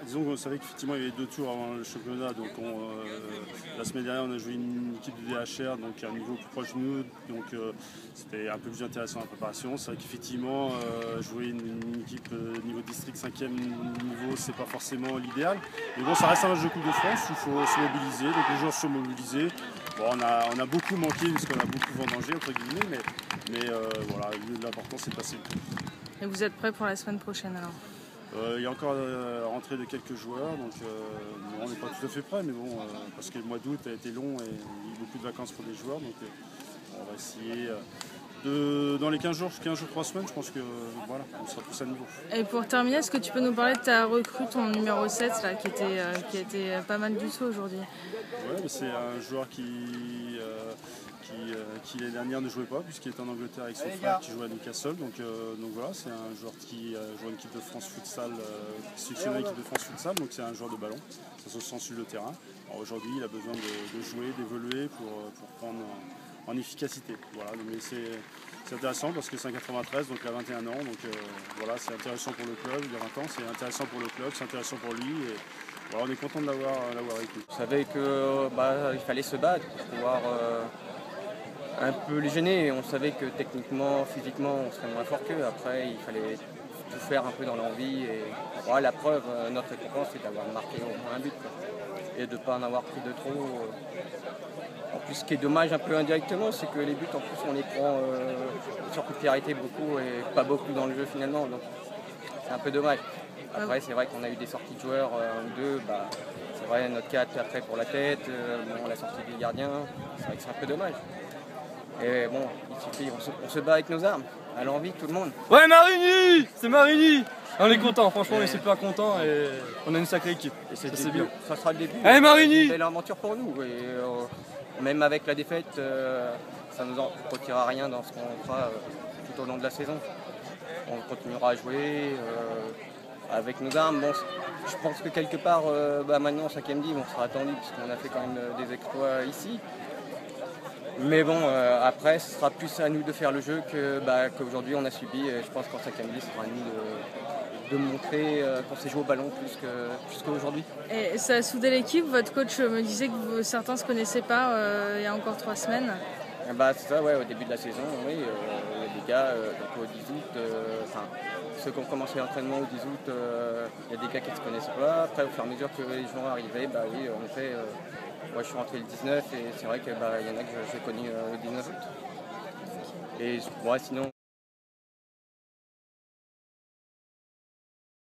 Disons qu'on savait qu'effectivement il y avait 2 tours avant le championnat, donc la semaine dernière on a joué une équipe de DHR, donc à un niveau plus proche de nous, donc c'était un peu plus intéressant la préparation. C'est vrai qu'effectivement jouer une équipe niveau district 5e niveau, c'est pas forcément l'idéal, mais bon, ça reste un match de Coupe de France, il faut se mobiliser, donc les joueurs se sont mobilisés. Bon, on a beaucoup manqué parce qu'on a beaucoup vendangé entre guillemets, mais voilà, l'important c'est de passer le tour. Et vous êtes prêts pour la semaine prochaine alors? Il y a encore rentrée de quelques joueurs, donc on n'est pas tout à fait prêt, mais bon, parce que le mois d'août a été long et il y a eu beaucoup de vacances pour les joueurs, donc on va essayer dans les 15 jours, 3 semaines, je pense que voilà, on sera tous à niveau. Et pour terminer, est-ce que tu peux nous parler de ta recrue, ton numéro 7, là, qui a été pas mal du tout aujourd'hui? Ouais, c'est un joueur qui l'année dernière ne jouait pas puisqu'il était en Angleterre avec son frère qui jouait à Newcastle. Donc voilà, c'est un joueur qui joue en équipe de France futsal, sélectionné équipe de France futsal, donc c'est un joueur de ballon, ça se sent sur le terrain. Aujourd'hui il a besoin de jouer, d'évoluer pour prendre en efficacité. Voilà, mais c'est intéressant parce que c'est un 93, donc il a 21 ans, donc voilà, c'est intéressant pour le club, il a 20 ans, c'est intéressant pour le club, c'est intéressant pour lui. Et, voilà, on est content de l'avoir avec nous. On savait qu'il fallait se battre pour pouvoir un peu les gêner. On savait que techniquement, physiquement, on serait moins fort qu'eux. Après, il fallait tout faire un peu dans l'envie. Et voilà, la preuve, notre récompense, c'est d'avoir marqué au moins un but, quoi. Et de ne pas en avoir pris de trop. En plus, ce qui est dommage un peu indirectement, c'est que les buts, en plus, on les prend sur coup de pied arrêté beaucoup et pas beaucoup dans le jeu finalement. Donc, c'est un peu dommage. Après, c'est vrai qu'on a eu des sorties de joueurs, un ou deux. C'est vrai, notre 4 après pour la tête, la sortie du gardien, c'est vrai que c'est un peu dommage. Et bon, il suffit, on se bat avec nos armes, à l'envie, tout le monde. Ouais, Marigny, c'est Marigny. On est content, franchement, on est super content et on a une sacrée équipe. Et c'est bien. Ça sera le début. Allez, Marigny. C'est une belle aventure pour nous. Et même avec la défaite, ça ne nous en retirera rien dans ce qu'on fera tout au long de la saison. On continuera à jouer avec nos armes. Bon, je pense que quelque part, maintenant en 5e div, on sera attendu puisqu'on a fait quand même des exploits ici. Mais bon, après, ce sera plus à nous de faire le jeu qu'aujourd'hui on a subi. Et je pense qu'en 5e div, ce sera à nous de montrer qu'on sait jouer au ballon plus qu'aujourd'hui. Et ça a soudé l'équipe. Votre coach me disait que certains ne se connaissaient pas il y a encore 3 semaines. C'est ça, ouais, au début de la saison, oui. Les gars, donc au 10 août, ceux qui ont commencé l'entraînement au 10 août, il y a des gars qui ne se connaissaient pas. Après, au fur et à mesure que les joueurs arrivaient, oui, en effet, moi je suis rentré le 19 et c'est vrai qu'il y en a que j'ai connu au 19 août. Et sinon,